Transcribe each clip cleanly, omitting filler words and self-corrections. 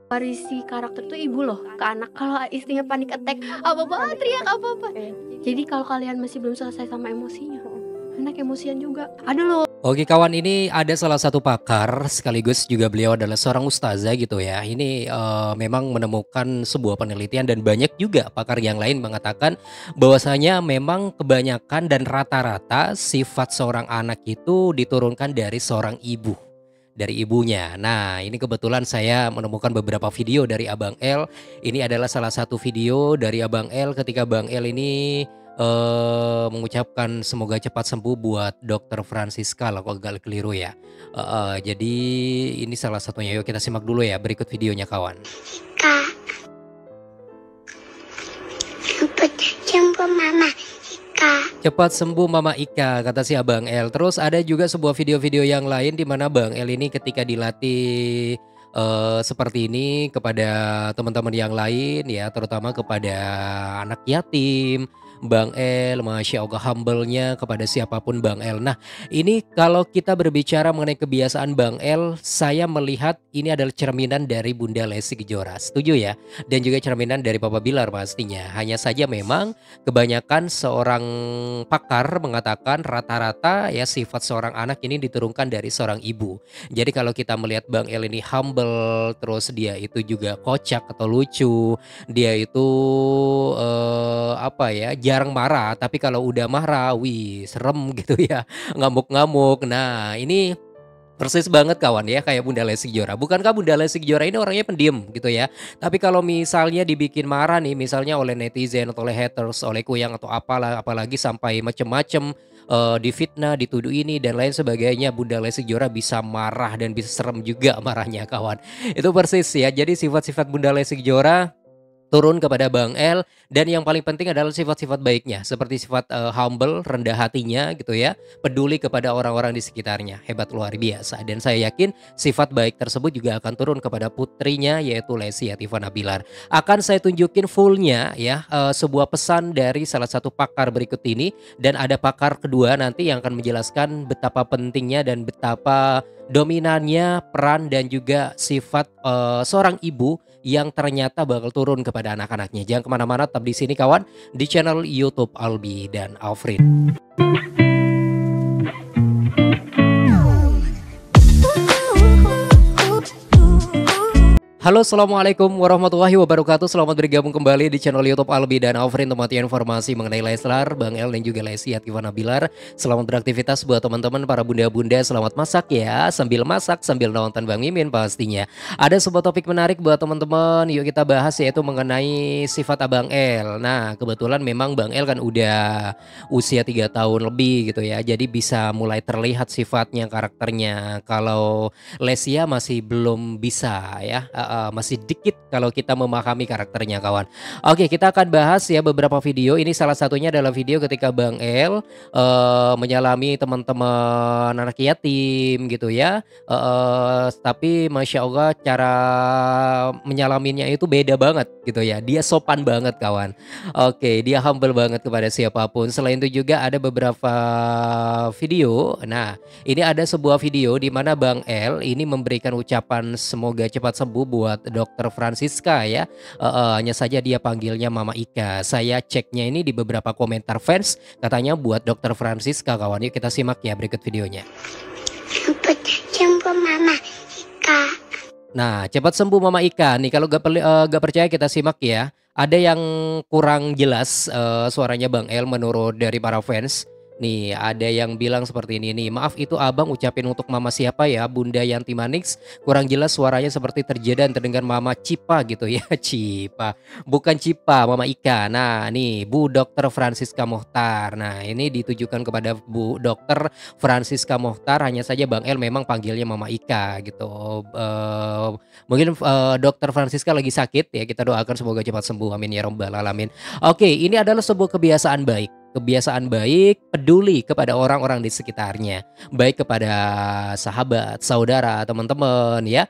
Warisi karakter tuh ibu loh ke anak. Kalau istrinya panic attack, apa-apa teriak apa-apa. Jadi kalau kalian masih belum selesai sama emosinya, anak emosian juga. Ada loh. Oke kawan, ini ada salah satu pakar sekaligus juga beliau adalah seorang ustazah gitu ya. Ini memang menemukan sebuah penelitian dan banyak juga pakar yang lain mengatakan bahwasanya memang kebanyakan dan rata-rata sifat seorang anak itu diturunkan dari seorang ibu, dari ibunya. Nah, ini kebetulan saya menemukan beberapa video dari Abang L. Ini adalah salah satu video dari Abang L ketika Bang L ini mengucapkan semoga cepat sembuh buat Dokter Francisca lah, kalau agak keliru ya. Jadi ini salah satunya. Yuk kita simak dulu ya berikut videonya kawan. Kak, cepat sembuh Mama Ika. Cepat sembuh Mama Ika, kata si Abang L. Terus ada juga sebuah video-video yang lain di mana Bang L ini ketika dilatih seperti ini kepada teman-teman yang lain ya, terutama kepada anak yatim. Bang L, Masya Allah humble-nya kepada siapapun Bang L. Nah, ini kalau kita berbicara mengenai kebiasaan Bang L, saya melihat ini adalah cerminan dari Bunda Lesti Kejora. Setuju ya? Dan juga cerminan dari Papa Bilar pastinya. Hanya saja memang kebanyakan seorang pakar mengatakan rata-rata ya sifat seorang anak ini diturunkan dari seorang ibu. Jadi kalau kita melihat Bang El ini humble, terus dia itu juga kocak atau lucu, dia itu apa ya, jarang marah, tapi kalau udah marah, wih serem gitu ya, ngamuk-ngamuk. Nah ini persis banget kawan ya kayak Bunda Lesti Kejora. Bukankah Bunda Lesti Kejora ini orangnya pendiam gitu ya. Tapi kalau misalnya dibikin marah nih misalnya oleh netizen atau oleh haters, oleh kuyang atau apalah apalagi sampai macem-macem difitnah, dituduh ini dan lain sebagainya, Bunda Lesti Kejora bisa marah dan bisa serem juga marahnya kawan. Itu persis ya. Jadi sifat-sifat Bunda Lesti Kejora turun kepada Bang El dan yang paling penting adalah sifat-sifat baiknya seperti sifat humble, rendah hatinya gitu ya, peduli kepada orang-orang di sekitarnya. Hebat luar biasa dan saya yakin sifat baik tersebut juga akan turun kepada putrinya yaitu Lesti Atifana Bilar. Akan saya tunjukin fullnya ya sebuah pesan dari salah satu pakar berikut ini dan ada pakar kedua nanti yang akan menjelaskan betapa pentingnya dan betapa dominannya peran dan juga sifat seorang ibu yang ternyata bakal turun kepada anak-anaknya. Jangan kemana-mana, tetap di sini kawan, di channel YouTube Albi dan Alfred. Halo assalamualaikum warahmatullahi wabarakatuh. Selamat bergabung kembali di channel YouTube Albi dan Alfred untuk informasi mengenai Leslar, Bang El dan juga Lesti Atifana Bilar. Selamat beraktivitas buat teman-teman para bunda-bunda. Selamat masak ya, sambil masak sambil nonton Bang Mimin pastinya. Ada sebuah topik menarik buat teman-teman. Yuk kita bahas yaitu mengenai sifat Abang El. Nah kebetulan memang Bang El kan udah usia 3 tahun lebih gitu ya. Jadi bisa mulai terlihat sifatnya, karakternya. Kalau Lesia masih belum bisa ya. Masih dikit kalau kita memahami karakternya kawan. Oke kita akan bahas ya beberapa video. Ini salah satunya adalah video ketika Bang El menyalami teman-teman anak yatim gitu ya. Tapi Masya Allah cara menyalaminya itu beda banget gitu ya. Dia sopan banget kawan. Oke dia humble banget kepada siapapun. Selain itu juga ada beberapa video. Nah ini ada sebuah video di mana Bang El ini memberikan ucapan semoga cepat sembuh buat Dokter Francisca ya. Hanya saja dia panggilnya Mama Ika. Saya ceknya ini di beberapa komentar fans katanya buat Dokter Francisca kawan. Yuk kita simak ya berikut videonya. Cepat sembuh Mama Ika. Nah cepat sembuh Mama Ika nih kalau gak percaya kita simak ya. Ada yang kurang jelas suaranya Bang El menurut dari para fans. Nih ada yang bilang seperti ini nih, maaf itu abang ucapin untuk mama siapa ya, Bunda Yanti Manix, kurang jelas suaranya seperti terjeda dan terdengar Mama Cipa gitu ya. Cipa, bukan Cipa, Mama Ika. Nah nih Bu Dokter Francisca Mohtar. Nah ini ditujukan kepada Bu Dokter Francisca Mohtar, hanya saja Bang El memang panggilnya Mama Ika gitu. Mungkin Dokter Francisca lagi sakit ya, kita doakan semoga cepat sembuh, amin ya robbal alamin. Oke ini adalah sebuah kebiasaan baik kebiasaan baik, peduli kepada orang-orang di sekitarnya, baik kepada sahabat, saudara, teman-teman ya.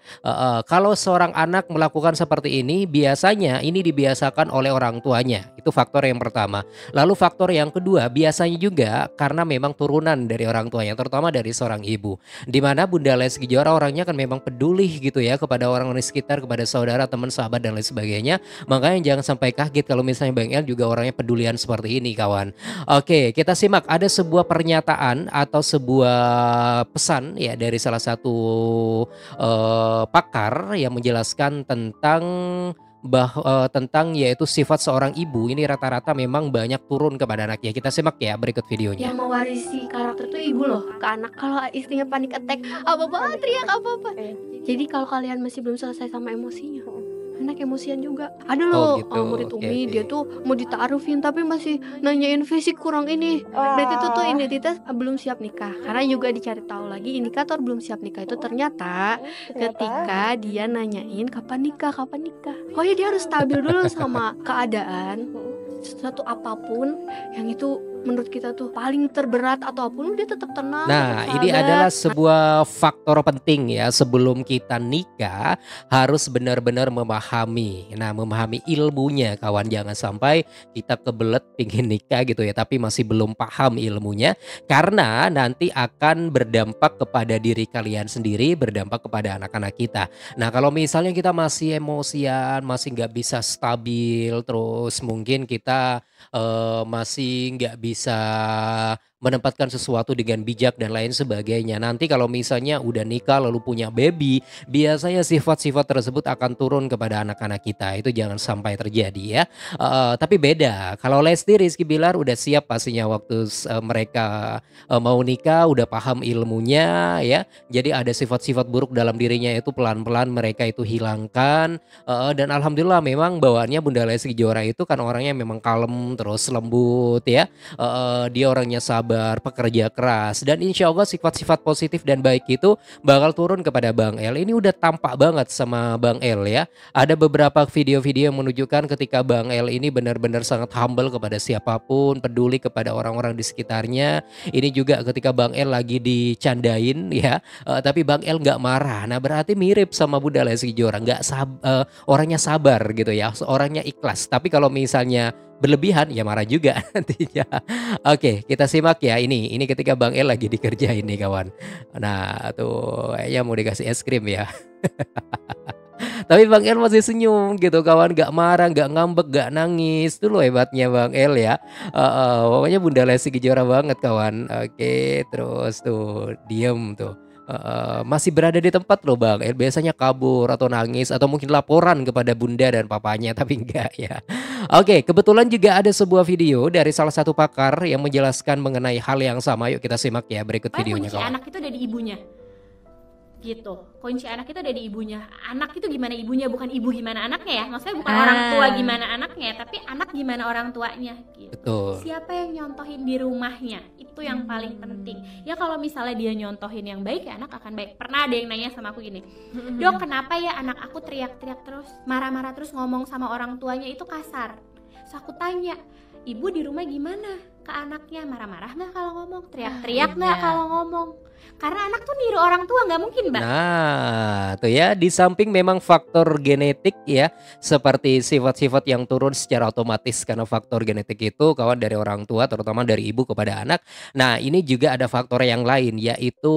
Kalau seorang anak melakukan seperti ini, biasanya ini dibiasakan oleh orang tuanya. Itu faktor yang pertama. Lalu faktor yang kedua, biasanya juga karena memang turunan dari orang tuanya, terutama dari seorang ibu. Di mana Bunda Lesti Kejora orangnya kan memang peduli gitu ya kepada orang di sekitar, kepada saudara, teman, sahabat dan lain sebagainya. Makanya jangan sampai kaget kalau misalnya Bang El juga orangnya pedulian seperti ini kawan. Oke, kita simak ada sebuah pernyataan atau sebuah pesan ya dari salah satu pakar yang menjelaskan tentang tentang yaitu sifat seorang ibu ini rata-rata memang banyak turun kepada anaknya. Kita simak ya berikut videonya. Yang mewarisi karakter tuh ibu loh ke anak. Kalau istrinya panik attack, apa-apa teriak apa-apa. Jadi kalau kalian masih belum selesai sama emosinya, anak emosian juga. Ada loh gitu. murid Oke, Umi, oke. dia tuh mau ditaarufin tapi masih nanyain fisik kurang ini. Berarti itu tuh identitas belum siap nikah. Karena juga dicari tahu lagi indikator belum siap nikah itu ternyata ketika dia nanyain kapan nikah. Oh ya, dia harus stabil dulu sama keadaan. Sesuatu apapun yang itu menurut kita tuh paling terberat ataupun dia tetap tenang. Nah, tetap ini sabar. adalah sebuah faktor penting ya sebelum kita nikah harus benar-benar memahami. Nah, memahami ilmunya kawan, jangan sampai kita kebelet pingin nikah gitu ya tapi masih belum paham ilmunya karena nanti akan berdampak kepada diri kalian sendiri, berdampak kepada anak-anak kita. Nah, kalau misalnya kita masih emosian, masih nggak bisa stabil, terus mungkin kita masih nggak bisa menempatkan sesuatu dengan bijak dan lain sebagainya. Nanti kalau misalnya udah nikah lalu punya baby, biasanya sifat-sifat tersebut akan turun kepada anak-anak kita. Itu jangan sampai terjadi ya. Tapi beda. Kalau Lesti Rizky Bilar udah siap pastinya waktu mereka mau nikah, udah paham ilmunya ya. Jadi ada sifat-sifat buruk dalam dirinya itu pelan-pelan mereka itu hilangkan. Dan alhamdulillah memang bawaannya Bunda Lesti Kejora itu kan orangnya memang kalem terus lembut ya. Dia orangnya sabar, pekerja keras dan insya Allah sifat-sifat positif dan baik itu bakal turun kepada Bang El. Ini udah tampak banget sama Bang El ya. Ada beberapa video-video yang menunjukkan ketika Bang El ini benar-benar sangat humble kepada siapapun, peduli kepada orang-orang di sekitarnya. Ini juga ketika Bang El lagi dicandain ya, tapi Bang El nggak marah. Nah berarti mirip sama Bunda Lesti Kejora, orangnya sabar gitu ya, orangnya ikhlas. Tapi kalau misalnya berlebihan ya marah juga nantinya. Oke, kita simak ya ini ketika Bang El lagi dikerjain nih kawan. Nah, tuh kayaknya mau dikasih es krim ya. Tapi Bang El masih senyum gitu kawan, gak marah, gak ngambek, gak nangis. Itu loh hebatnya Bang El ya. Pokoknya Bunda Lesti Kejora banget kawan. Oke, terus tuh diem tuh. Masih berada di tempat loh Bang El, biasanya kabur atau nangis atau mungkin laporan kepada bunda dan papanya tapi enggak ya. Oke, kebetulan juga ada sebuah video dari salah satu pakar yang menjelaskan mengenai hal yang sama. Yuk kita simak ya berikut videonya kunci kawan. anak itu ada di ibunya gitu. Kunci anak itu ada di ibunya. Anak itu gimana ibunya, bukan ibu gimana anaknya ya. Maksudnya bukan orang tua gimana anaknya, tapi anak gimana orang tuanya gitu. Betul. Siapa yang nyontohin di rumahnya, itu yang paling penting. Ya kalau misalnya dia nyontohin yang baik ya anak akan baik. Pernah ada yang nanya sama aku gini, "Dok, kenapa ya anak aku teriak-teriak terus, marah-marah terus, ngomong sama orang tuanya itu kasar?" Terus aku tanya, "Ibu di rumah gimana ke anaknya? Marah-marah nggak kalau ngomong? Teriak-teriak nggak kalau ngomong?" Karena anak tuh niru orang tua, nggak mungkin Mbak. Nah, tuh ya, di samping memang faktor genetik ya, seperti sifat-sifat yang turun secara otomatis karena faktor genetik itu kawan dari orang tua, terutama dari ibu kepada anak. Nah, ini juga ada faktor yang lain yaitu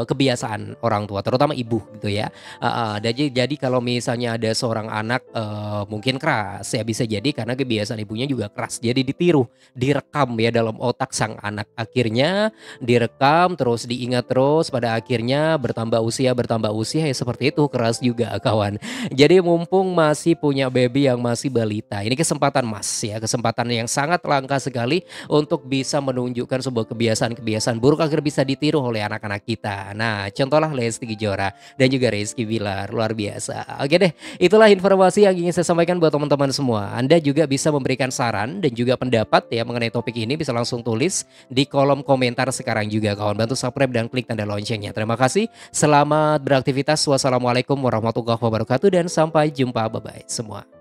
kebiasaan orang tua, terutama ibu gitu ya. Jadi kalau misalnya ada seorang anak mungkin keras ya bisa jadi karena kebiasaan ibunya juga keras. Jadi ditiru, direkam ya dalam otak sang anak. Akhirnya direkam terus diingat terus pada akhirnya bertambah usia ya seperti itu keras juga kawan. Jadi mumpung masih punya baby yang masih balita, ini kesempatan Mas ya, kesempatan yang sangat langka sekali untuk bisa menunjukkan sebuah kebiasaan-kebiasaan buruk agar bisa ditiru oleh anak-anak kita. Nah, contohlah Lesti Kejora dan juga Rizky Bilar, luar biasa. Oke deh, itulah informasi yang ingin saya sampaikan buat teman-teman semua. Anda juga bisa memberikan saran dan juga pendapat ya mengenai topik ini, bisa langsung tulis di kolom komentar sekarang juga kawan. Bantu subscribe dan klik tanda loncengnya. Terima kasih. Selamat beraktivitas. Wassalamualaikum warahmatullahi wabarakatuh dan sampai jumpa. Bye bye semua.